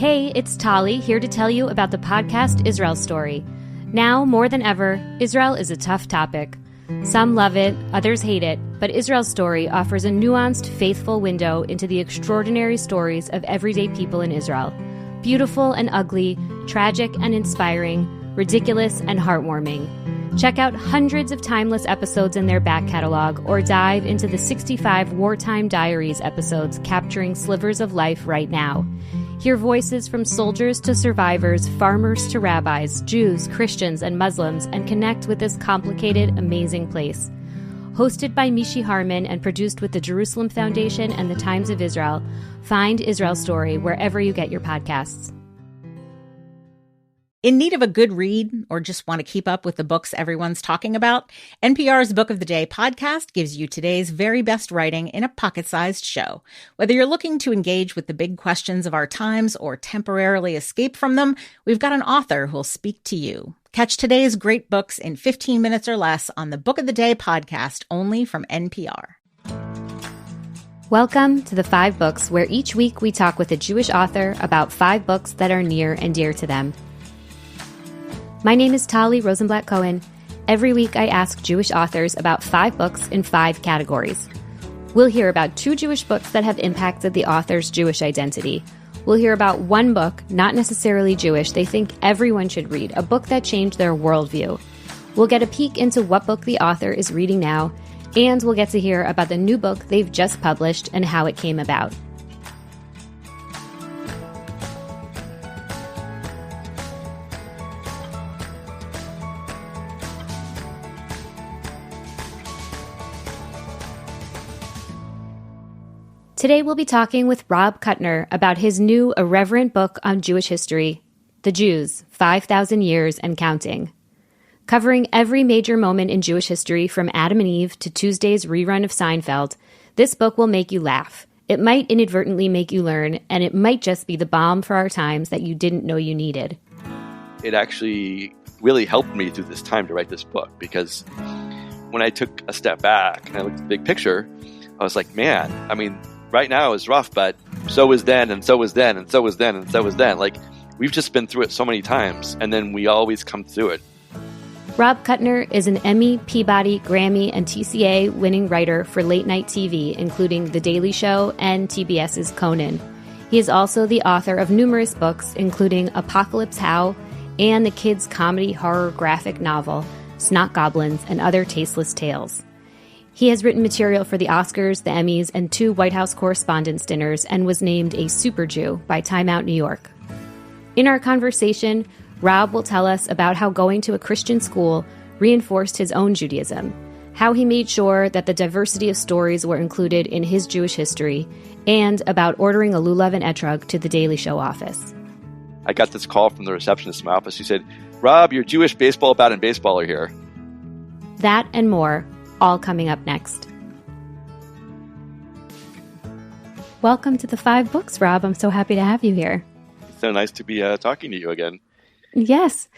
Hey, it's Tali, here to tell you about the podcast Israel Story. Now, more than ever, Israel is a tough topic. Some love it, others hate it, but Israel Story offers a nuanced, faithful window into the extraordinary stories of everyday people in Israel. Beautiful and ugly, tragic and inspiring, ridiculous and heartwarming. Check out hundreds of timeless episodes in their back catalog or dive into the 65 Wartime Diaries episodes capturing slivers of life right now. Hear voices from soldiers to survivors, farmers to rabbis, Jews, Christians, and Muslims, and connect with this complicated, amazing place. Hosted by Mishi Harman and produced with the Jerusalem Foundation and the Times of Israel, find Israel Story wherever you get your podcasts. In need of a good read or just want to keep up with the books everyone's talking about? NPR's Book of the Day podcast gives you today's very best writing in a pocket-sized show. Whether you're looking to engage with the big questions of our times or temporarily escape from them, we've got an author who'll speak to you. Catch today's great books in 15 minutes or less on the Book of the Day podcast, only from NPR. Welcome to the 5 Books, where each week we talk with a Jewish author about 5 books that are near and dear to them. My name is Tali Rosenblatt-Cohen. Every week I ask Jewish authors about 5 books in 5 categories. We'll hear about 2 Jewish books that have impacted the author's Jewish identity. We'll hear about 1 book, not necessarily Jewish, they think everyone should read, a book that changed their worldview. We'll get a peek into what book the author is reading now, and we'll get to hear about the new book they've just published and how it came about. Today we'll be talking with Rob Kutner about his new irreverent book on Jewish history, The Jews, 5,000 Years and Counting. Covering every major moment in Jewish history from Adam and Eve to Tuesday's rerun of Seinfeld, this book will make you laugh. It might inadvertently make you learn, and it might just be the balm for our times that you didn't know you needed. It actually really helped me through this time to write this book, because when I took a step back and I looked at the big picture, I was like, man, I mean, right now is rough, but so was then, and so was then, and so was then, and so was then. Like, we've just been through it so many times, and then we always come through it. Rob Kutner is an Emmy, Peabody, Grammy, and TCA-winning writer for late-night TV, including The Daily Show and TBS's Conan. He is also the author of numerous books, including Apocalypse How and the kids' comedy horror graphic novel, Snot, Goblins, and Other Tasteless Tales. He has written material for the Oscars, the Emmys, and 2 White House Correspondents Dinners, and was named a SuperJew by Time Out New York. In our conversation, Rob will tell us about how going to a Christian school reinforced his own Judaism, how he made sure that the diversity of stories were included in his Jewish history, and about ordering a lulav and etrog to the Daily Show office. I got this call from the receptionist in my office. She said, "Rob, your Jewish baseball bat and baseball are here." That and more, all coming up next. Welcome to the 5 Books, Rob. I'm so happy to have you here. It's so nice to be talking to you again. Yes.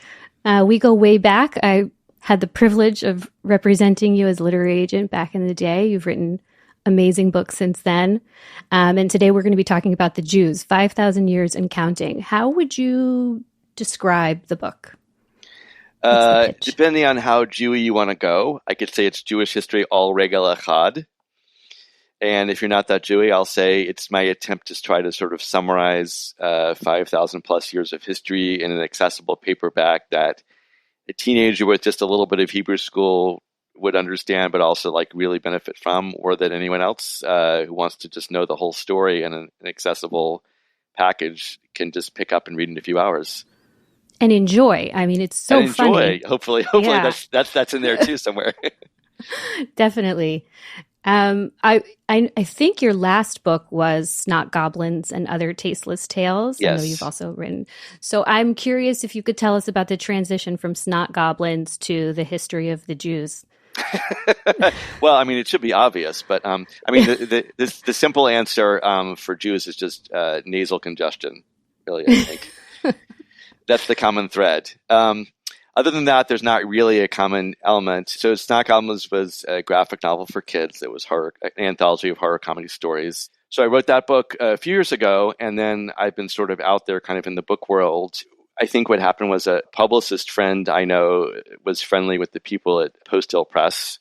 We go way back. I had the privilege of representing you as literary agent back in the day. You've written amazing books since then. And today we're going to be talking about The Jews, 5,000 Years and Counting. How would you describe the book? Depending on how Jewy you want to go, I could say it's Jewish history all regel echad. And if you're not that Jewy, I'll say it's my attempt to try to sort of summarize 5,000 plus years of history in an accessible paperback that a teenager with just a little bit of Hebrew school would understand, but also like really benefit from, or that anyone else who wants to just know the whole story in an accessible package can just pick up and read in a few hours. And enjoy. I mean, it's so funny. Hopefully Yeah. that's in there too somewhere. Definitely. I think your last book was Snot, Goblins, and Other Tasteless Tales. Yes. I know you've also written. So I'm curious if you could tell us about the transition from Snot Goblins to the history of the Jews. Well, I mean, it should be obvious, but I mean, the simple answer for Jews is just nasal congestion. Really, I think. That's the common thread. Other than that, there's not really a common element. So Snot Goblins was a graphic novel for kids. It was an anthology of horror comedy stories. So I wrote that book a few years ago, and then I've been sort of out there kind of in the book world. I think what happened was a publicist friend I know was friendly with the people at Post Hill Press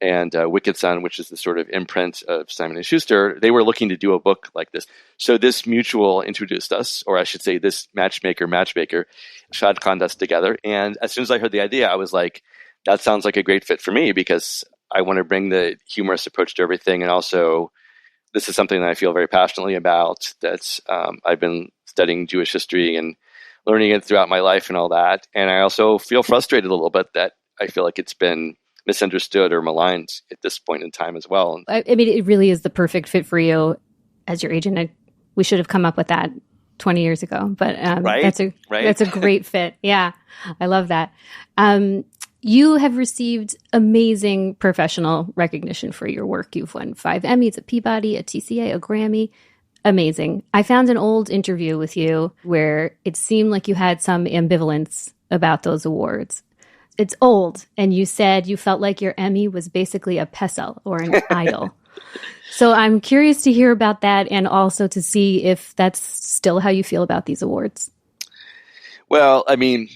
and Wicked Sun, which is the sort of imprint of Simon & Schuster. They were looking to do a book like this. So this mutual introduced us, or I should say this matchmaker, Shad Khaned us together. And as soon as I heard the idea, I was like, that sounds like a great fit for me because I want to bring the humorous approach to everything. And also, this is something that I feel very passionately about. That's I've been studying Jewish history and learning it throughout my life and all that. And I also feel frustrated a little bit that I feel like it's been misunderstood or maligned at this point in time as well. I mean, it really is the perfect fit for you as your agent. We should have come up with that 20 years ago, but that's a great fit. Yeah, I love that. You have received amazing professional recognition for your work. You've won 5 Emmys, a Peabody, a TCA, a Grammy. Amazing. I found an old interview with you where it seemed like you had some ambivalence about those awards. It's old, and you said you felt like your Emmy was basically a pestle or an idol. So I'm curious to hear about that and also to see if that's still how you feel about these awards. Well, I mean,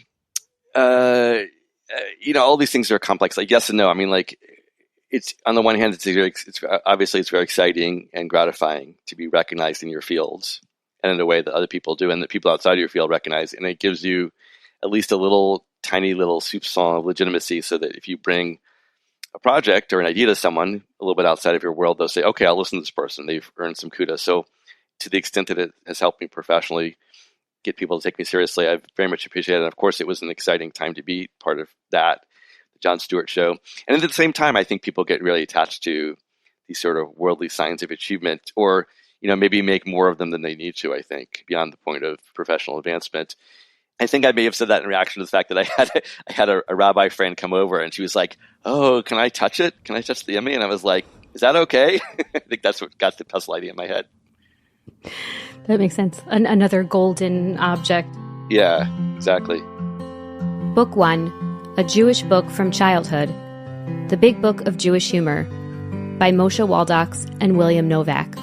all these things are complex. Like yes and no. I mean, like it's on the one hand, it's obviously it's very exciting and gratifying to be recognized in your fields and in a way that other people do, and that people outside of your field recognize, and it gives you at least a tiny little soupçon of legitimacy, so that if you bring a project or an idea to someone a little bit outside of your world, they'll say, "Okay, I'll listen to this person. They've earned some kudos." So, to the extent that it has helped me professionally get people to take me seriously, I very much appreciate it. And of course, it was an exciting time to be part of that, the Jon Stewart Show. And at the same time, I think people get really attached to these sort of worldly signs of achievement, or maybe make more of them than they need to. I think beyond the point of professional advancement. I think I may have said that in reaction to the fact that I had a rabbi friend come over, and she was like, "Oh, can I touch it? Can I touch the Emmy?" And I was like, "Is that okay?" I think that's what got the pestle idea in my head. That makes sense. Another golden object. Yeah, exactly. Book 1, A Jewish Book from Childhood, The Big Book of Jewish Humor, by Moshe Waldoks and William Novak.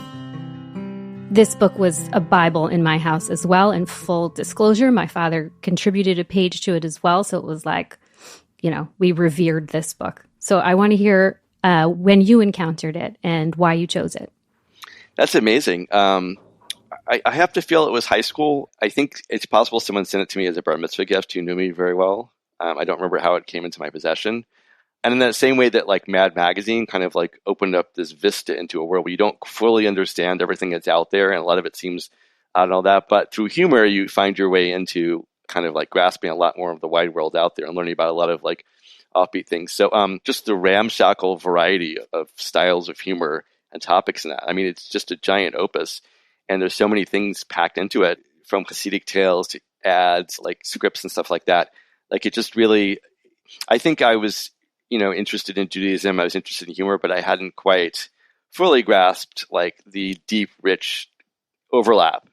This book was a Bible in my house as well. And full disclosure, my father contributed a page to it as well. So it was like, we revered this book. So I want to hear when you encountered it and why you chose it. That's amazing. I have to feel it was high school. I think it's possible someone sent it to me as a bar mitzvah gift who knew me very well. I don't remember how it came into my possession. And in that same way that like Mad Magazine kind of like opened up this vista into a world where you don't fully understand everything that's out there, and a lot of it seems odd and all that, but through humor you find your way into kind of like grasping a lot more of the wide world out there and learning about a lot of like offbeat things. So just the ramshackle variety of styles of humor and topics in that. I mean, it's just a giant opus, and there's so many things packed into it, from Hasidic tales to ads, like scripts and stuff like that. Like it just really, I think I was interested in Judaism. I was interested in humor, but I hadn't quite fully grasped like the deep, rich overlap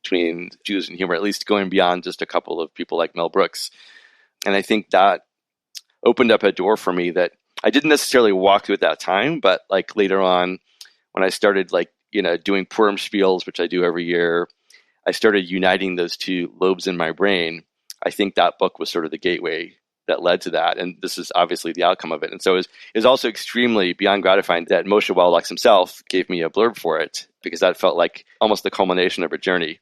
between Jews and humor, at least going beyond just a couple of people like Mel Brooks. And I think that opened up a door for me that I didn't necessarily walk through at that time, but like later on when I started like, doing Purim spiels, which I do every year, I started uniting those two lobes in my brain. I think that book was sort of the gateway that led to that. And this is obviously the outcome of it. And so it was also extremely beyond gratifying that Moshe Waldoks himself gave me a blurb for it, because that felt like almost the culmination of a journey.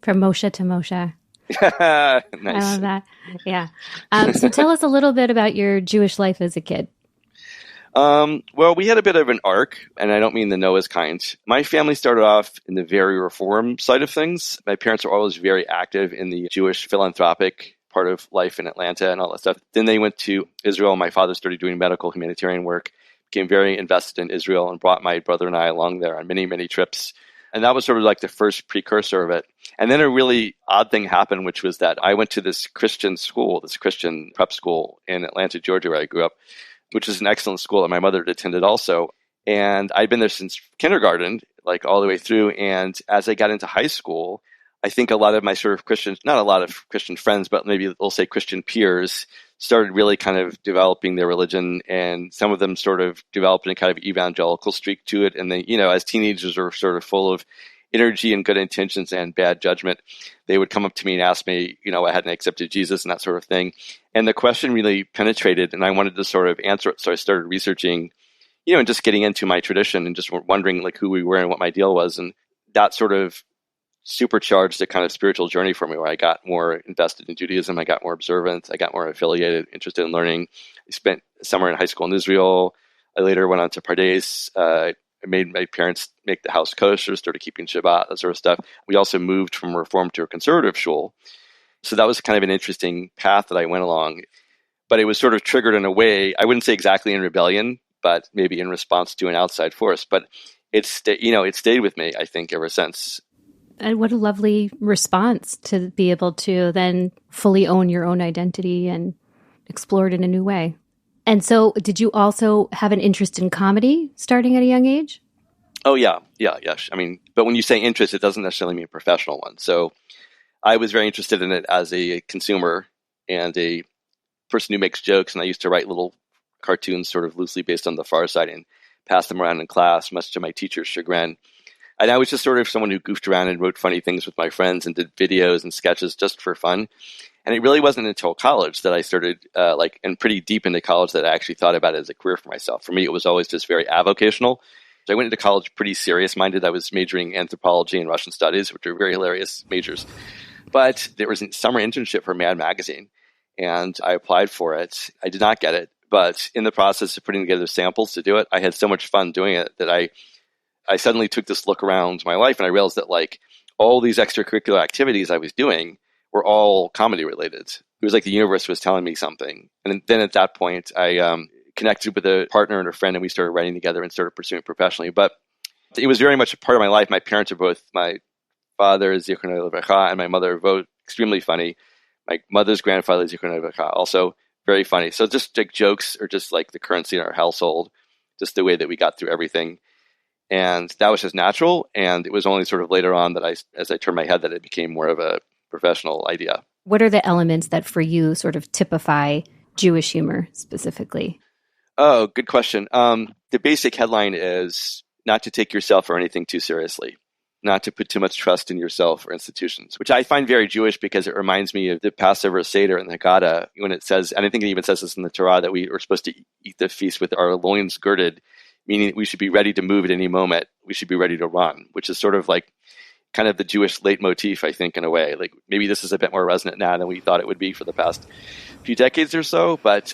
From Moshe to Moshe. Nice. I love that. Yeah. So tell us a little bit about your Jewish life as a kid. Well, we had a bit of an arc, and I don't mean the Noah's kind. My family started off in the very reform side of things. My parents were always very active in the Jewish philanthropic part of life in Atlanta and all that stuff. Then they went to Israel. My father started doing medical humanitarian work, became very invested in Israel, and brought my brother and I along there on many, many trips. And that was sort of like the first precursor of it. And then a really odd thing happened, which was that I went to this Christian school, this Christian prep school in Atlanta, Georgia, where I grew up, which is an excellent school that my mother had attended also. And I'd been there since kindergarten, like all the way through. And as I got into high school, I think a lot of my sort of Christian, not a lot of Christian friends, but maybe we'll say Christian peers, started really kind of developing their religion, and some of them sort of developed a kind of evangelical streak to it. And they, as teenagers were sort of full of energy and good intentions and bad judgment, they would come up to me and ask me, I hadn't accepted Jesus and that sort of thing. And the question really penetrated, and I wanted to sort of answer it. So I started researching, and just getting into my tradition and just wondering like who we were and what my deal was. And that sort of supercharged the kind of spiritual journey for me, where I got more invested in Judaism. I got more observant. I got more affiliated, interested in learning. I spent a summer in high school in Israel. I later went on to Pardes. I made my parents make the house kosher, started keeping Shabbat, that sort of stuff. We also moved from Reform to a conservative shul. So that was kind of an interesting path that I went along. But it was sort of triggered in a way, I wouldn't say exactly in rebellion, but maybe in response to an outside force. But it stayed with me, I think, ever since. And what a lovely response to be able to then fully own your own identity and explore it in a new way. And so did you also have an interest in comedy starting at a young age? Oh, yeah. I mean, but when you say interest, it doesn't necessarily mean a professional one. So I was very interested in it as a consumer and a person who makes jokes. And I used to write little cartoons sort of loosely based on the Far Side and pass them around in class, much to my teacher's chagrin. And I was just sort of someone who goofed around and wrote funny things with my friends and did videos and sketches just for fun. And it really wasn't until college that I started, and pretty deep into college, that I actually thought about it as a career for myself. For me, it was always just very avocational. So I went into college pretty serious-minded. I was majoring in anthropology and Russian studies, which are very hilarious majors. But there was a summer internship for Mad Magazine, and I applied for it. I did not get it. But in the process of putting together samples to do it, I had so much fun doing it that I suddenly took this look around my life, and I realized that like all these extracurricular activities I was doing were all comedy related. It was like the universe was telling me something. And then at that point, I connected with a partner and a friend, and we started writing together and started pursuing it professionally. But it was very much a part of my life. My parents are both, my father is Zichrono Livracha, and my mother are both extremely funny. My mother's grandfather is Zichrono Livracha, also very funny. So just like jokes are just like the currency in our household, just the way that we got through everything. And that was just natural. And it was only sort of later on that as I turned my head, that it became more of a professional idea. What are the elements that for you sort of typify Jewish humor specifically? Oh, good question. The basic headline is not to take yourself or anything too seriously, not to put too much trust in yourself or institutions, which I find very Jewish because it reminds me of the Passover Seder and the Haggadah, when it says, and I think it even says this in the Torah, that we are supposed to eat the feast with our loins girded, meaning we should be ready to move at any moment. We should be ready to run, which is sort of like kind of the Jewish leitmotif, I think, in a way. Like maybe this is a bit more resonant now than we thought it would be for the past few decades or so. But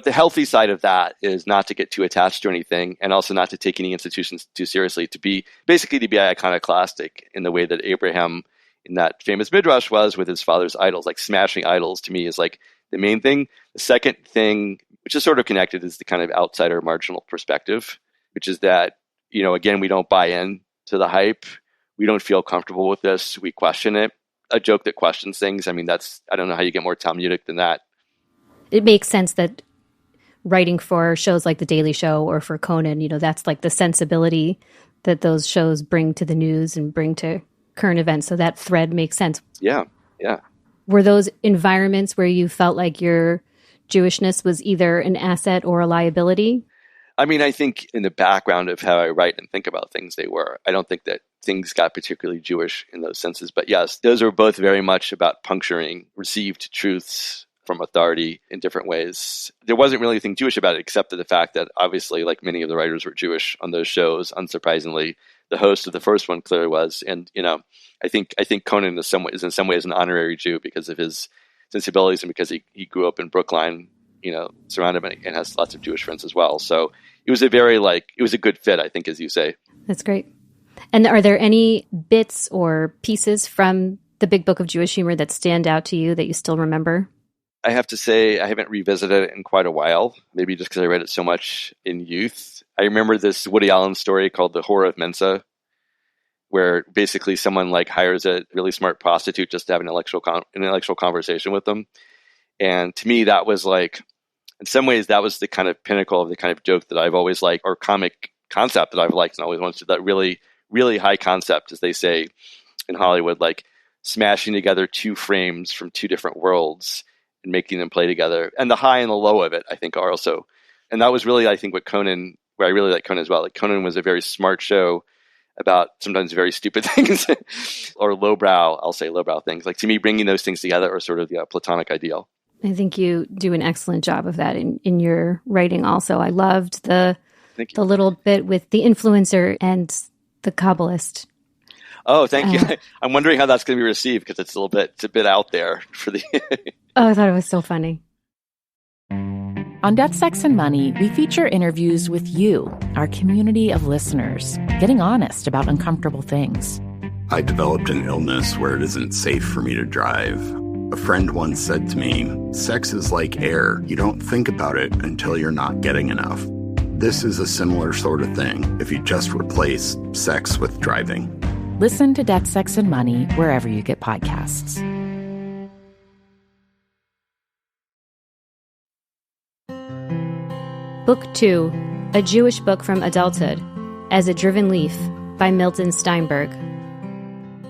the healthy side of that is not to get too attached to anything, and also not to take any institutions too seriously, to be iconoclastic in the way that Abraham in that famous midrash was with his father's idols. Like smashing idols to me is like the main thing. The second thing, which is sort of connected, is the kind of outsider marginal perspective, which is that, again, we don't buy in to the hype. We don't feel comfortable with this. We question it. A joke that questions things. I mean, I don't know how you get more Talmudic than that. It makes sense that writing for shows like The Daily Show or for Conan, that's like the sensibility that those shows bring to the news and bring to current events. So that thread makes sense. Yeah. Were those environments where you felt like your Jewishness was either an asset or a liability? I mean, I think in the background of how I write and think about things, they were. I don't think that things got particularly Jewish in those senses. But yes, those are both very much about puncturing received truths from authority in different ways. There wasn't really anything Jewish about it, except for the fact that obviously, like many of the writers were Jewish on those shows, unsurprisingly. The host of the first one clearly was. And, I think Conan is in some ways an honorary Jew because of his sensibilities and because he grew up in Brookline, surrounded by, and has lots of Jewish friends as well. So it was it was a good fit, I think, as you say. That's great. And are there any bits or pieces from the Big Book of Jewish Humor that stand out to you that you still remember? I have to say I haven't revisited it in quite a while, maybe just because I read it so much in youth. I remember this Woody Allen story called The Horror of Mensa, where basically someone hires a really smart prostitute just to have an intellectual conversation with them. And to me, that was in some ways, that was the kind of pinnacle of the kind of joke that I've always liked, or comic concept that I've liked and always wanted to, that really, really high concept, as they say in Hollywood, like smashing together two frames from two different worlds and making them play together. And the high and the low of it, I think, are also, and that was really, I think, where I really like Conan as well. Like Conan was a very smart show about sometimes very stupid things or I'll say lowbrow things. Like to me, bringing those things together are sort of the platonic ideal. I think you do an excellent job of that in your writing also. I loved the little bit with the influencer and the Kabbalist. Oh, thank you. I'm wondering how that's going to be received because it's a bit out there for the. Oh, I thought it was so funny. On Death, Sex, and Money, we feature interviews with you, our community of listeners, getting honest about uncomfortable things. I developed an illness where it isn't safe for me to drive. A friend once said to me, sex is like air. You don't think about it until you're not getting enough. This is a similar sort of thing if you just replace sex with driving. Listen to Death, Sex, and Money wherever you get podcasts. Book 2, A Jewish Book from Adulthood, As a Driven Leaf, by Milton Steinberg.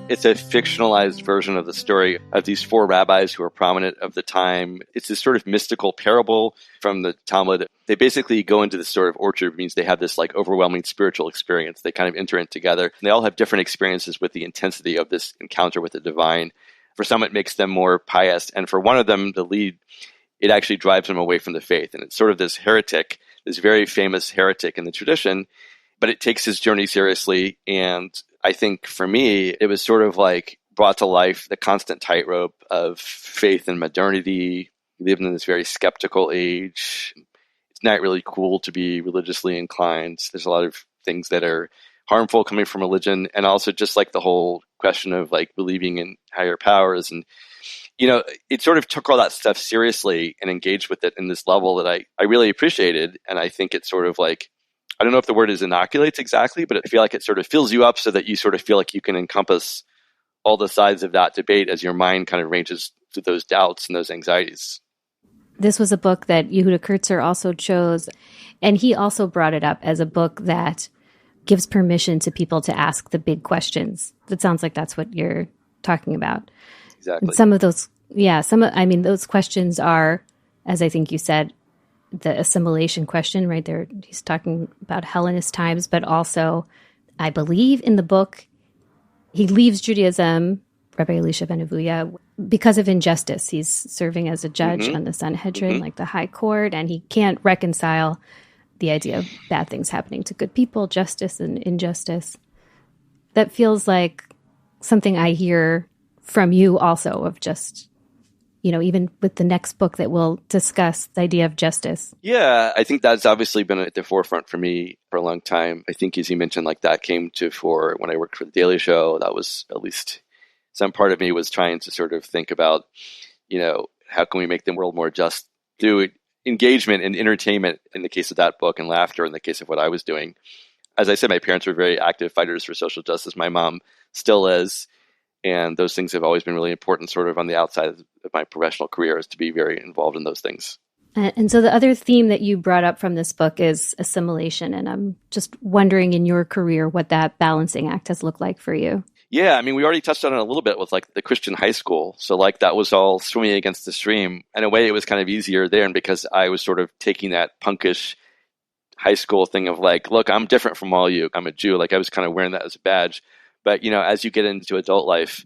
It's a fictionalized version of the story of these four rabbis who are prominent of the time. It's this sort of mystical parable from the Talmud. They basically go into this sort of orchard, means they have this like overwhelming spiritual experience. They kind of enter it together. And they all have different experiences with the intensity of this encounter with the divine. For some, it makes them more pious. And for one of them, the lead, it actually drives them away from the faith. And it's sort of this heretic, this very famous heretic in the tradition, but it takes his journey seriously. And I think for me, it was sort of like brought to life the constant tightrope of faith and modernity. We live in this very skeptical age. It's not really cool to be religiously inclined. There's a lot of things that are harmful coming from religion, and also just like the whole question of like believing in higher powers. And, you know, it sort of took all that stuff seriously and engaged with it in this level that I really appreciated. And I think it's sort of like, I don't know if the word is inoculates exactly, but I feel like it sort of fills you up so that you sort of feel like you can encompass all the sides of that debate as your mind kind of ranges through those doubts and those anxieties. This was a book that Yehuda Kurtzer also chose, and he also brought it up as a book that gives permission to people to ask the big questions. It sounds like that's what you're talking about. Exactly. And some of those, those questions are, as I think you said, the assimilation question, right there. He's talking about Hellenist times, but also, I believe in the book, he leaves Judaism, Rabbi Elisha ben Avuya, because of injustice. He's serving as a judge on the Sanhedrin, like the high court, and he can't reconcile the idea of bad things happening to good people, justice and injustice. That feels like something I hear from you also, of just, you know, even with the next book that we'll discuss, the idea of justice. Yeah, I think that's obviously been at the forefront for me for a long time. I think, as you mentioned, like that came to fore when I worked for The Daily Show. That was at least some part of me was trying to sort of think about, you know, how can we make the world more just through engagement and entertainment in the case of that book, and laughter in the case of what I was doing. As I said, my parents were very active fighters for social justice. My mom still is. And those things have always been really important sort of on the outside of my professional career, is to be very involved in those things. And so the other theme that you brought up from this book is assimilation. And I'm just wondering in your career what that balancing act has looked like for you. Yeah, I mean, we already touched on it a little bit with like the Christian high school. So like that was all swimming against the stream. In a way, it was kind of easier there, and because I was sort of taking that punkish high school thing of like, look, I'm different from all you. I'm a Jew. Like I was kind of wearing that as a badge. But, you know, as you get into adult life,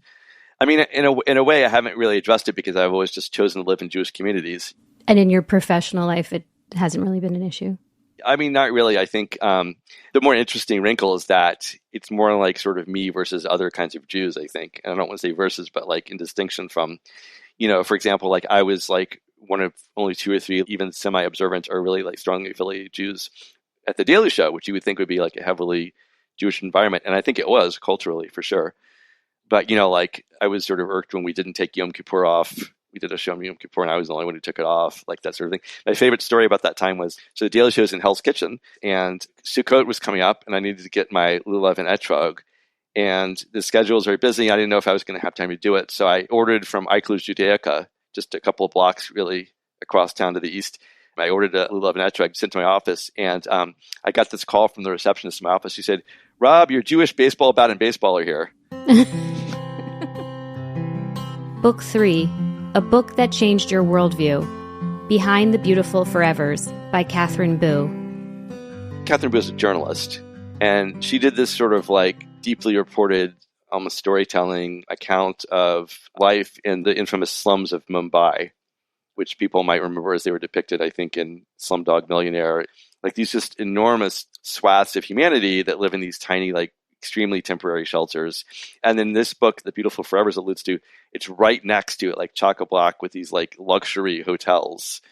I mean, in a way, I haven't really addressed it because I've always just chosen to live in Jewish communities. And in your professional life, it hasn't really been an issue? I mean, not really. I think the more interesting wrinkle is that it's more like sort of me versus other kinds of Jews, I think. And I don't want to say versus, but like in distinction from, you know, for example, like I was like one of only 2 or 3 even semi-observant or really like strongly affiliated Jews at The Daily Show, which you would think would be like a heavily Jewish environment. And I think it was culturally for sure. But, you know, like I was sort of irked when we didn't take Yom Kippur off. We did a show on Yom Kippur and I was the only one who took it off, like that sort of thing. My favorite story about that time was, so The Daily Show was in Hell's Kitchen and Sukkot was coming up and I needed to get my lulav and etrog. And the schedule was very busy. I didn't know if I was going to have time to do it. So I ordered from Eichler's Judaica, just a couple of blocks really across town to the east. I ordered a lulav and etrog, sent to my office, and I got this call from the receptionist in my office. She said, "Rob, your Jewish baseball bat and baseball are here." Book 3, A Book That Changed Your Worldview. Behind the Beautiful Forevers by Catherine Boo. Catherine Boo is a journalist, and she did this sort of like deeply reported, almost storytelling account of life in the infamous slums of Mumbai, which people might remember as they were depicted, I think, in Slumdog Millionaire. Like these just enormous swaths of humanity that live in these tiny, like extremely temporary shelters. And then this book, The Beautiful Forevers, alludes to, it's right next to it, like chock-a-block with these like luxury hotels.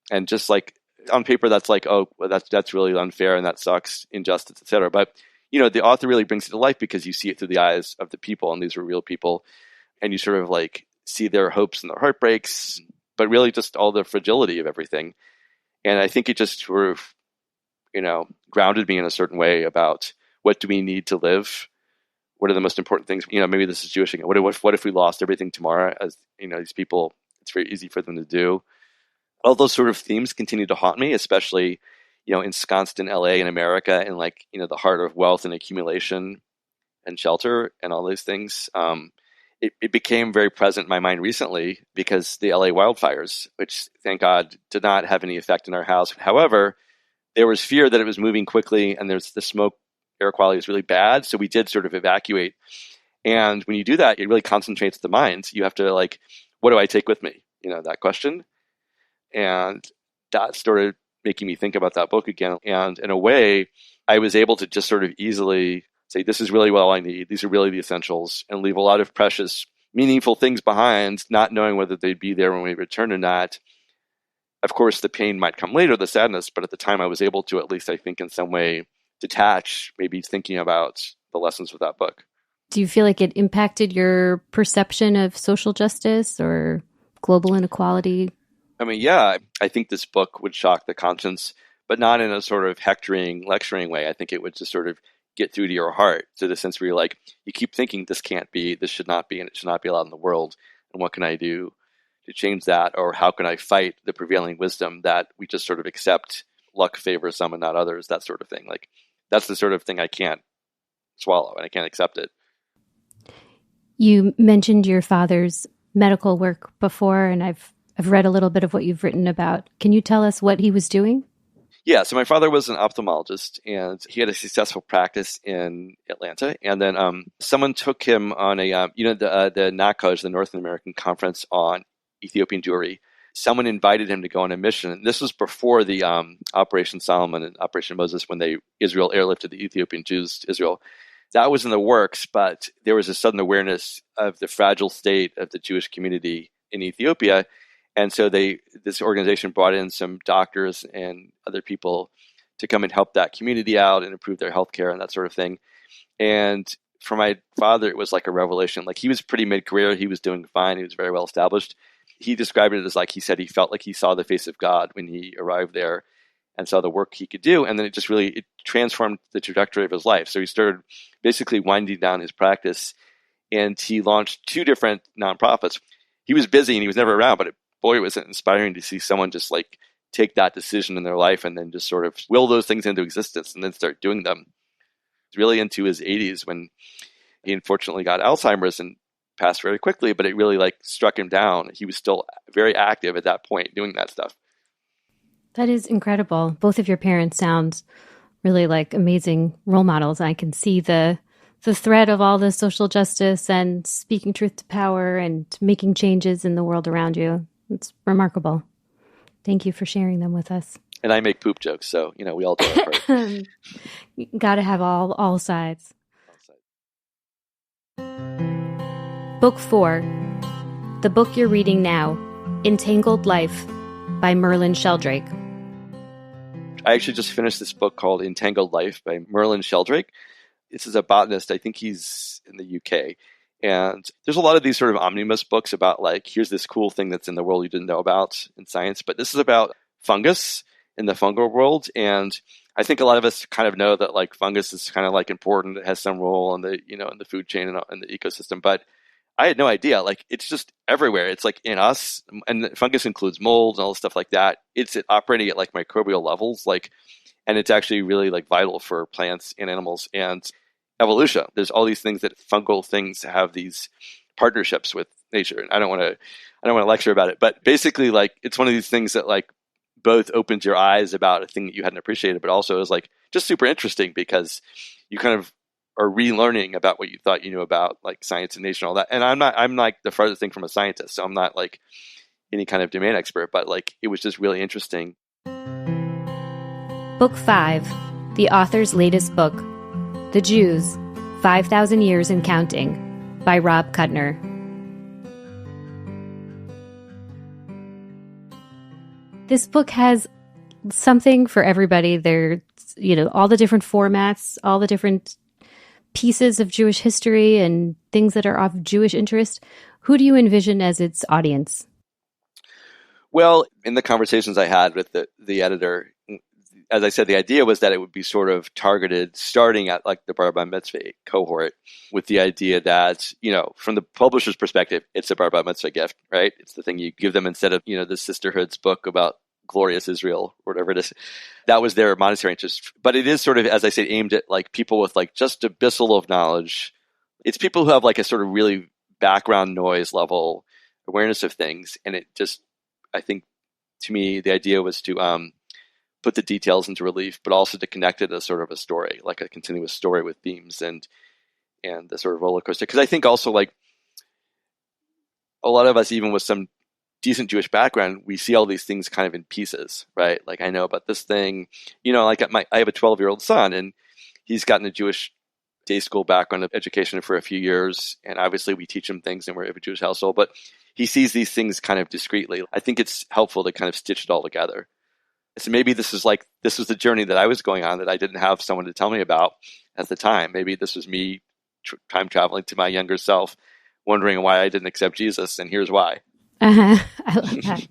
And just like on paper, that's like, oh, well, that's really unfair and that sucks, injustice, etc. But you know, the author really brings it to life because you see it through the eyes of the people, and these are real people, and you sort of like see their hopes and their heartbreaks, but really just all the fragility of everything. And I think it just sort of, you know, grounded me in a certain way about what do we need to live? What are the most important things? You know, maybe this is Jewish again. What if we lost everything tomorrow? As you know, these people, it's very easy for them to do. All those sort of themes continue to haunt me, especially, you know, ensconced in LA in America, and like, you know, the heart of wealth and accumulation and shelter and all those things. It became very present in my mind recently because the LA wildfires, which thank God did not have any effect in our house. However, there was fear that it was moving quickly, and there's the smoke air quality is really bad. So we did sort of evacuate. And when you do that, it really concentrates the mind. You have to like, what do I take with me? You know, that question. And that started making me think about that book again. And in a way, I was able to just sort of easily say, this is really what I need. These are really the essentials, and leave a lot of precious, meaningful things behind, not knowing whether they'd be there when we return or not. Of course, the pain might come later, the sadness, but at the time I was able to, at least I think in some way, detach, maybe thinking about the lessons of that book. Do you feel like it impacted your perception of social justice or global inequality? I mean, yeah, I think this book would shock the conscience, but not in a sort of hectoring, lecturing way. I think it would just sort of get through to your heart, to the sense where you're like, you keep thinking this can't be, this should not be, and it should not be allowed in the world. And what can I do to change that? Or how can I fight the prevailing wisdom that we just sort of accept luck favors some and not others, that sort of thing. Like, that's the sort of thing I can't swallow, and I can't accept it. You mentioned your father's medical work before, and I've read a little bit of what you've written about. Can you tell us what he was doing? Yeah, so my father was an ophthalmologist, and he had a successful practice in Atlanta. And then someone took him on a, the NACOJ, the North American Conference on Ethiopian Jewry. Someone invited him to go on a mission. And this was before the Operation Solomon and Operation Moses, when Israel airlifted the Ethiopian Jews to Israel. That was in the works, but there was a sudden awareness of the fragile state of the Jewish community in Ethiopia. And so this organization brought in some doctors and other people to come and help that community out and improve their healthcare and that sort of thing. And for my father, it was like a revelation. Like, he was pretty mid-career. He was doing fine. He was very well established. He described it as, like, he said he felt like he saw the face of God when he arrived there and saw the work he could do. And then it transformed the trajectory of his life. So he started basically winding down his practice, and he launched 2 different nonprofits. He was busy and he was never around, but boy, was it inspiring to see someone just like take that decision in their life and then just sort of will those things into existence and then start doing them. It's really into his 80s when he unfortunately got Alzheimer's and passed very quickly, but it really like struck him down. He was still very active at that point doing that stuff. That is incredible. Both of your parents sound really like amazing role models. I can see the thread of all the social justice and speaking truth to power and making changes in the world around you. It's remarkable. Thank you for sharing them with us. And I make poop jokes, so, you know, we all do our part. Got to have all sides. Book 4, the book you're reading now, Entangled Life by Merlin Sheldrake. I actually just finished this book called Entangled Life by Merlin Sheldrake. This is a botanist. I think he's in the UK. And there's a lot of these sort of omnibus books about like, here's this cool thing that's in the world you didn't know about in science. But this is about fungus in the fungal world. And I think a lot of us kind of know that like fungus is kind of like important. It has some role in the, you know, in the food chain and in the ecosystem. But I had no idea. Like, it's just everywhere. It's like in us, and fungus includes mold and all this stuff like that. It's operating at like microbial levels, like, and it's actually really like vital for plants and animals and evolution. There's all these things that fungal things have these partnerships with nature. And I don't want to lecture about it, but basically, like, it's one of these things that like both opens your eyes about a thing that you hadn't appreciated, but also is like just super interesting because you kind of are relearning about what you thought you knew about like science and nature and all that. And I'm like the farthest thing from a scientist, so I'm not like any kind of domain expert, but like it was just really interesting. Book 5, the author's latest book, The Jews, 5,000 Years and Counting, by Rob Kutner. This book has something for everybody. There's, all the different formats, all the different pieces of Jewish history and things that are of Jewish interest. Who do you envision as its audience? Well, in the conversations I had with the editor, as I said, the idea was that it would be sort of targeted starting at like the Bar Mitzvah cohort, with the idea that, from the publisher's perspective, it's a Bar Mitzvah gift, right? It's the thing you give them instead of, the Sisterhood's book about glorious Israel or whatever it is. That was their monetary interest. But it is sort of, as I said, aimed at like people with like just a abyssal of knowledge. It's people who have like a sort of really background noise level awareness of things. And it just, I think, to me, the idea was to put the details into relief, but also to connect it as sort of a story, like a continuous story with themes and the sort of roller coaster. Because I think also like a lot of us, even with some decent Jewish background, we see all these things kind of in pieces, right? Like I know about this thing, like I have a 12-year-old son, and he's gotten a Jewish day school background of education for a few years. And obviously we teach him things and we're a Jewish household, but he sees these things kind of discreetly. I think it's helpful to kind of stitch it all together. So maybe this was the journey that I was going on that I didn't have someone to tell me about at the time. Maybe this was me time traveling to my younger self, wondering why I didn't accept Jesus, and here's why. I love that.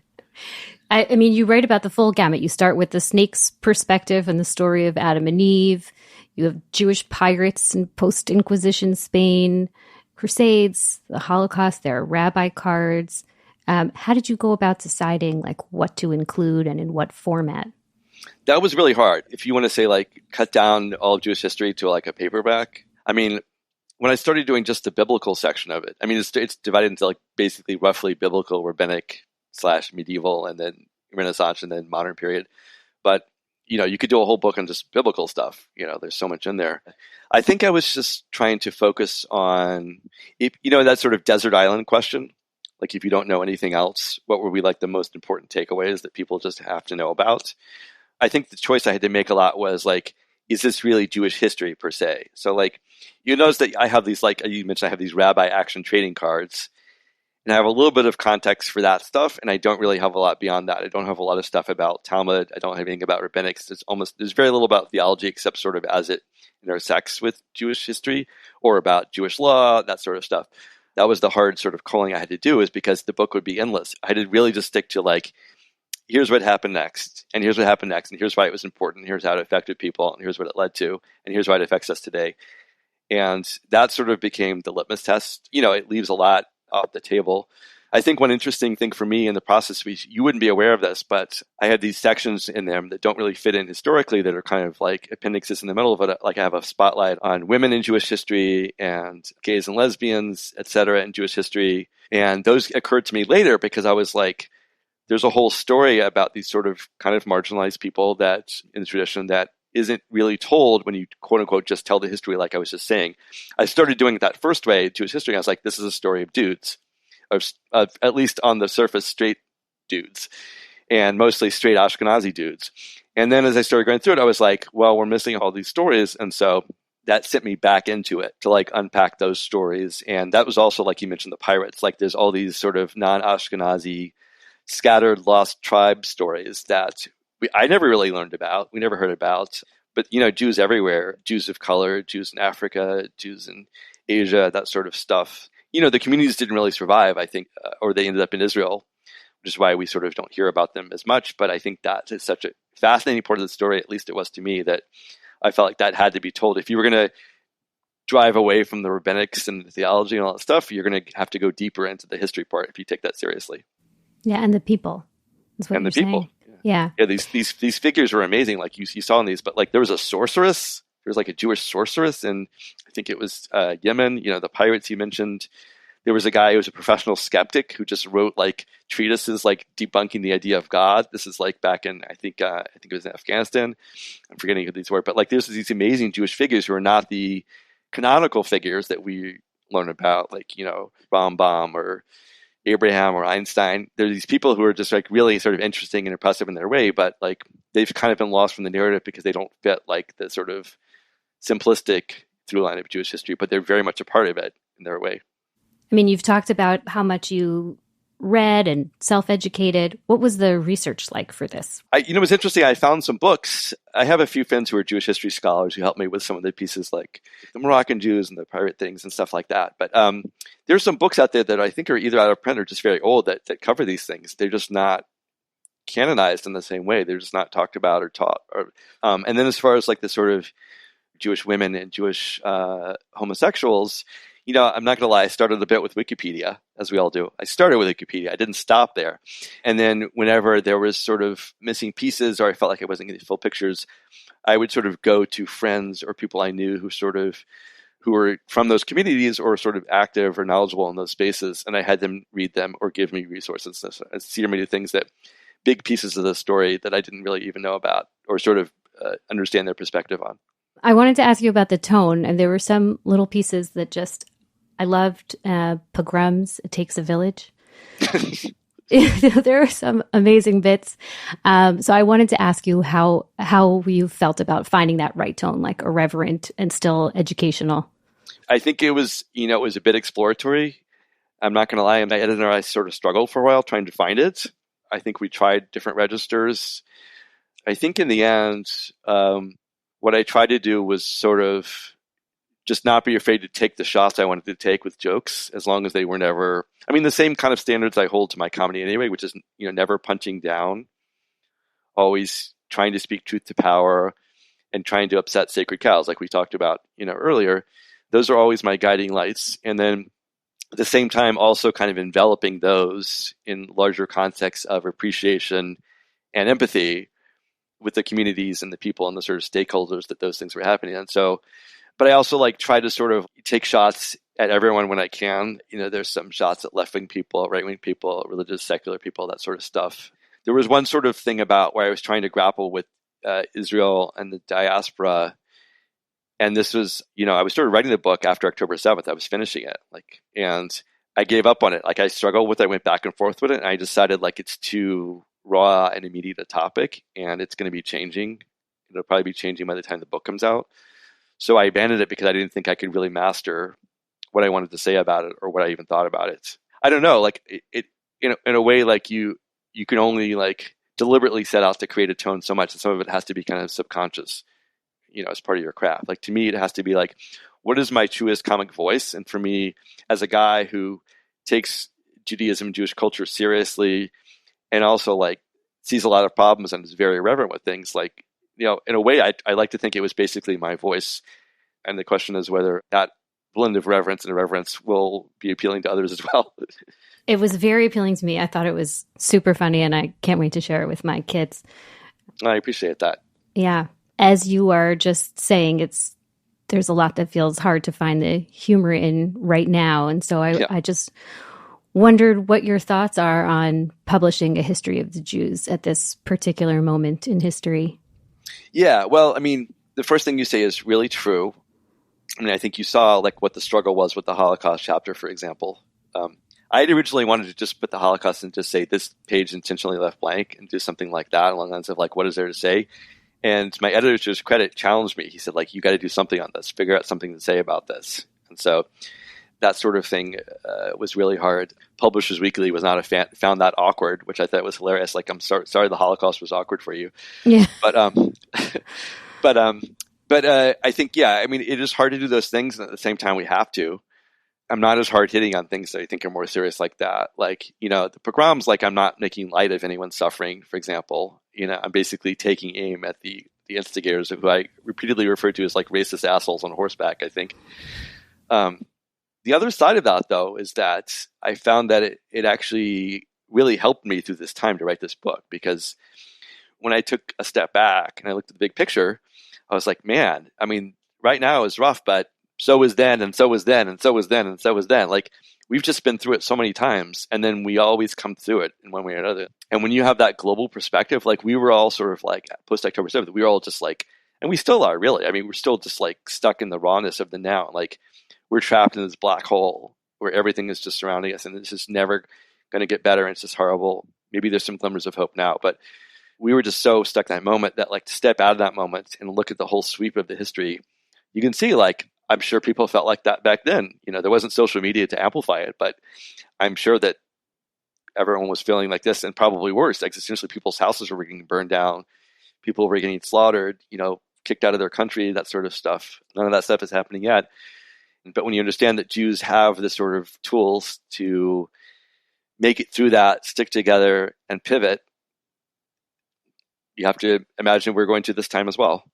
I mean, you write about the full gamut. You start with the snake's perspective and the story of Adam and Eve. You have Jewish pirates in post-Inquisition Spain, Crusades, the Holocaust. There are rabbi cards. How did you go about deciding like what to include and in what format? That was really hard. If you want to say like cut down all of Jewish history to like a paperback, I mean, when I started doing just the biblical section of it, I mean, it's divided into like basically roughly biblical, rabbinic / medieval, and then Renaissance, and then modern period. But, you could do a whole book on just biblical stuff. There's so much in there. I think I was just trying to focus on, that sort of desert island question. Like, if you don't know anything else, what would be like the most important takeaways that people just have to know about? I think the choice I had to make a lot was like, is this really Jewish history per se? So like, you notice that I have these, like you mentioned, I have these rabbi action trading cards, and I have a little bit of context for that stuff. And I don't really have a lot beyond that. I don't have a lot of stuff about Talmud. I don't have anything about rabbinics. There's very little about theology, except sort of as it intersects with Jewish history, or about Jewish law, that sort of stuff. That was the hard sort of culling I had to do, is because the book would be endless. I had to really just stick to like, here's what happened next, and here's what happened next, and here's why it was important, and here's how it affected people, and here's what it led to, and here's why it affects us today. And that sort of became the litmus test. It leaves a lot off the table. I think one interesting thing for me in the process was, you wouldn't be aware of this, but I had these sections in them that don't really fit in historically, that are kind of like appendixes in the middle of it. Like I have a spotlight on women in Jewish history and gays and lesbians, etc., in Jewish history. And those occurred to me later because I was like, there's a whole story about these sort of kind of marginalized people that in the tradition that isn't really told when you quote unquote just tell the history, like I was just saying. I started doing it that first way, Jewish history. I was like, this is a story of dudes, of at least on the surface, straight dudes, and mostly straight Ashkenazi dudes. And then as I started going through it, I was like, well, we're missing all these stories. And so that sent me back into it to like unpack those stories. And that was also, like you mentioned, the pirates. Like there's all these sort of non-Ashkenazi scattered lost tribe stories that I never really learned about. We never heard about. But, Jews everywhere, Jews of color, Jews in Africa, Jews in Asia, that sort of stuff. The communities didn't really survive, I think, or they ended up in Israel, which is why we sort of don't hear about them as much. But I think that is such a fascinating part of the story, at least it was to me, that I felt like that had to be told. If you were going to drive away from the rabbinics and the theology and all that stuff, you're going to have to go deeper into the history part if you take that seriously. Yeah, and the people. That's what and you're the people. Saying. Yeah. Yeah, these figures were amazing. Like you saw in these, but like there was a sorceress. There was like a Jewish sorceress, and I think it was Yemen. The pirates you mentioned. There was a guy who was a professional skeptic who just wrote like treatises like debunking the idea of God. This is like back in I think it was in Afghanistan. I'm forgetting who these were, but like there's these amazing Jewish figures who are not the canonical figures that we learn about, like Rambam or Abraham or Einstein. There are these people who are just like really sort of interesting and impressive in their way, but like they've kind of been lost from the narrative because they don't fit like the sort of simplistic through line of Jewish history, but they're very much a part of it in their way. I mean, you've talked about how much you read and self-educated. What was the research like for this? It was interesting. I found some books. I have a few friends who are Jewish history scholars who helped me with some of the pieces like the Moroccan Jews and the pirate things and stuff like that. But there's some books out there that I think are either out of print or just very old that cover these things. They're just not canonized in the same way. They're just not talked about or taught. And then as far as like the sort of Jewish women and Jewish homosexuals, I'm not going to lie, I started a bit with Wikipedia, as we all do. I started with Wikipedia. I didn't stop there. And then whenever there was sort of missing pieces or I felt like I wasn't getting full pictures, I would sort of go to friends or people I knew who were from those communities or sort of active or knowledgeable in those spaces. And I had them read them or give me resources. I steer me to things that big pieces of the story that I didn't really even know about or sort of understand their perspective on. I wanted to ask you about the tone, and there were some little pieces that I loved. Pogroms, It Takes a Village. There are some amazing bits. So I wanted to ask you how you felt about finding that right tone, like irreverent and still educational. I think it was a bit exploratory. I'm not going to lie. My editor and I sort of struggled for a while trying to find it. I think we tried different registers. I think in the end, what I tried to do was sort of just not be afraid to take the shots I wanted to take with jokes, as long as they were never, the same kind of standards I hold to my comedy anyway, which is, never punching down, always trying to speak truth to power and trying to upset sacred cows, like we talked about, earlier. Those are always my guiding lights. And then at the same time, also kind of enveloping those in larger contexts of appreciation and empathy with the communities and the people and the sort of stakeholders that those things were happening. And so, but I also try to sort of take shots at everyone when I can. There's some shots at left-wing people, right-wing people, religious, secular people, that sort of stuff. There was one sort of thing about where I was trying to grapple with Israel and the diaspora. And this was, I was sort of writing the book after October 7th. I was finishing it, and I gave up on it. I struggled with it. I went back and forth with it. And I decided it's too raw and immediate a topic, and it's going to be changing. It'll probably be changing by the time the book comes out. So I abandoned it because I didn't think I could really master what I wanted to say about it or what I even thought about it. I don't know, in a way, you can only deliberately set out to create a tone so much, and some of it has to be kind of subconscious, as part of your craft. To me, it has to be what is my truest comic voice? And for me, as a guy who takes Judaism and Jewish culture seriously, and also sees a lot of problems and is very irreverent with things, in a way, I like to think it was basically my voice. And the question is whether that blend of reverence and irreverence will be appealing to others as well. It was very appealing to me. I thought it was super funny, and I can't wait to share it with my kids. I appreciate that. Yeah. As you are just saying, there's a lot that feels hard to find the humor in right now. And so I just wondered what your thoughts are on publishing a history of the Jews at this particular moment in history. Yeah, well, the first thing you say is really true. I think you saw what the struggle was with the Holocaust chapter, for example. I had originally wanted to just put the Holocaust and just say this page intentionally left blank and do something like that along the lines of what is there to say? And my editor, to his credit, challenged me. He said, you got to do something on this, figure out something to say about this. And so that sort of thing was really hard. Publishers Weekly was not a fan, found that awkward, which I thought was hilarious. I'm sorry the Holocaust was awkward for you. Yeah. But I think, it is hard to do those things, and at the same time we have to. I'm not as hard hitting on things that I think are more serious like that. The pogroms, I'm not making light of anyone's suffering, for example. I'm basically taking aim at the instigators, who I repeatedly refer to as racist assholes on horseback, I think. The other side of that, though, is that I found that it actually really helped me through this time to write this book, because when I took a step back and I looked at the big picture, I was like, man, right now is rough, but so was then, and so was then, and so was then, and so was then. Like, we've just been through it so many times, and then we always come through it in one way or another. And when you have that global perspective, like, we were all sort of like, post-October 7th, we were all just like, and we still are, really. I mean, we're still just like stuck in the rawness of the now. Like, we're trapped in this black hole where everything is just surrounding us, and it's just never going to get better, and it's just horrible. Maybe there's some glimmers of hope now, but we were just so stuck in that moment that, like, to step out of that moment and look at the whole sweep of the history, you can see, like, I'm sure people felt like that back then. You know, there wasn't social media to amplify it, but I'm sure that everyone was feeling like this, and probably worse. Existentially, people's houses were getting burned down. People were getting slaughtered, you know, kicked out of their country, that sort of stuff. None of that stuff is happening yet. But when you understand that Jews have the sort of tools to make it through that, stick together, and pivot, you have to imagine we're going to this time as well.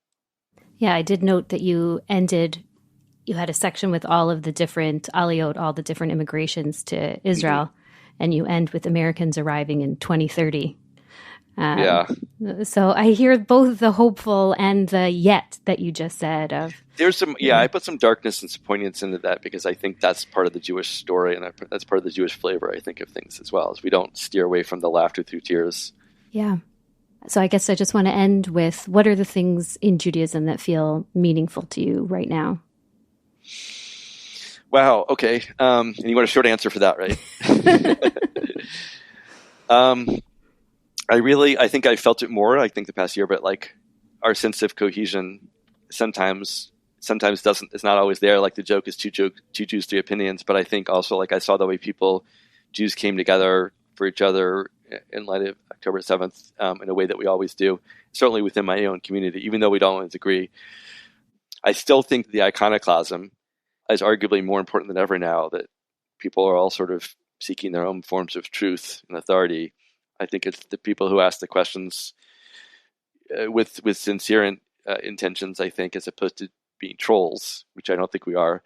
Yeah, I did note that you had a section with all of the different aliyot, all the different immigrations to Israel, and you end with Americans arriving in 2030. Yeah. So I hear both the hopeful and the yet that you just said. There's some, I put some darkness and some poignance into that because I think that's part of the Jewish story, and that's part of the Jewish flavor, I think, of things as well, is we don't steer away from the laughter through tears. Yeah. So I guess I just want to end with, what are the things in Judaism that feel meaningful to you right now? Wow. Okay. And you want a short answer for that, right? I think I felt it more, I think, the past year, but like our sense of cohesion sometimes is not always there. Like, the joke is two Jews, three opinions. But I think also, like, I saw the way Jews came together for each other in light of October 7th in a way that we always do, certainly within my own community, even though we don't always agree. I still think the iconoclasm is arguably more important than ever now, that people are all sort of seeking their own forms of truth and authority. I think it's the people who ask the questions with sincere intentions, I think, as opposed to being trolls, which I don't think we are.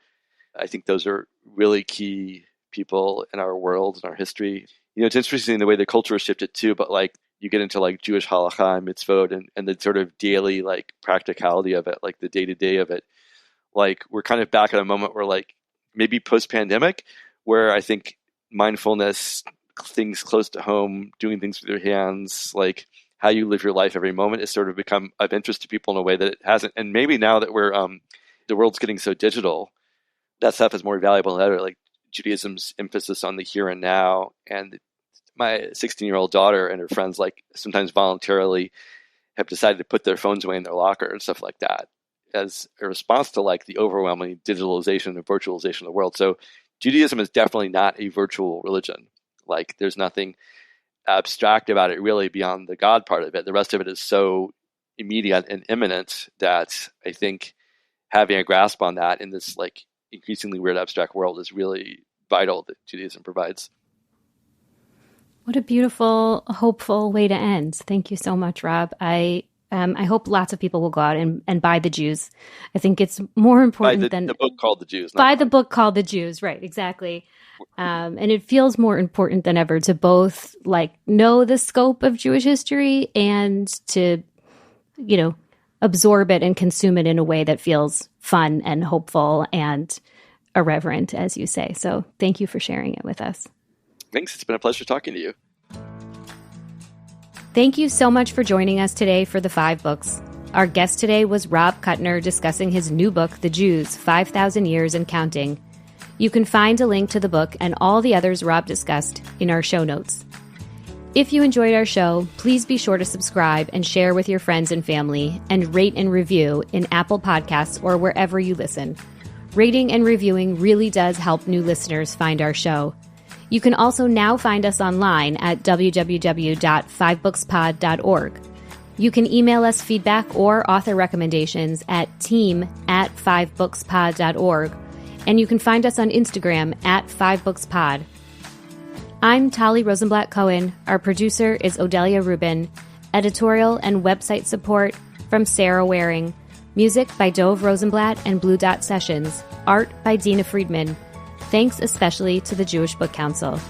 I think those are really key people in our world and our history. You know, it's interesting the way the culture has shifted too, but like, you get into like Jewish halakha and mitzvot and the sort of daily like practicality of it, like the day-to-day of it. Like, we're kind of back at a moment where, like, maybe post-pandemic, where I think mindfulness, things close to home, doing things with your hands, like how you live your life every moment, has sort of become of interest to people in a way that it hasn't. And maybe now that we're the world's getting so digital, that stuff is more valuable than ever. Like, Judaism's emphasis on the here and now, and my 16-year-old daughter and her friends, like, sometimes voluntarily have decided to put their phones away in their locker and stuff like that, as a response to like the overwhelming digitalization and virtualization of the world. So Judaism is definitely not a virtual religion. Like, there's nothing abstract about it really beyond the God part of it. The rest of it is so immediate and imminent that I think having a grasp on that in this like increasingly weird abstract world is really vital that Judaism provides. What a beautiful, hopeful way to end. Thank you so much, Rob. I hope lots of people will go out and buy The Jews. I think it's more important than the book called The Jews. Buy the book called The Jews, right? Exactly. And it feels more important than ever to both like know the scope of Jewish history and to, you know, absorb it and consume it in a way that feels fun and hopeful and irreverent, as you say. So thank you for sharing it with us. Thanks. It's been a pleasure talking to you. Thank you so much for joining us today for the 5 Books. Our guest today was Rob Kutner discussing his new book, The Jews, 5,000 Years and Counting. You can find a link to the book and all the others Rob discussed in our show notes. If you enjoyed our show, please be sure to subscribe and share with your friends and family, and rate and review in Apple Podcasts or wherever you listen. Rating and reviewing really does help new listeners find our show. You can also now find us online at www.5bookspod.org. You can email us feedback or author recommendations at team@5bookspod.org, and you can find us on Instagram at 5bookspod. I'm Tali Rosenblatt-Cohen. Our producer is Odelia Rubin. Editorial and website support from Sarah Waring. Music by Dove Rosenblatt and Blue Dot Sessions. Art by Dina Friedman. Thanks especially to the Jewish Book Council.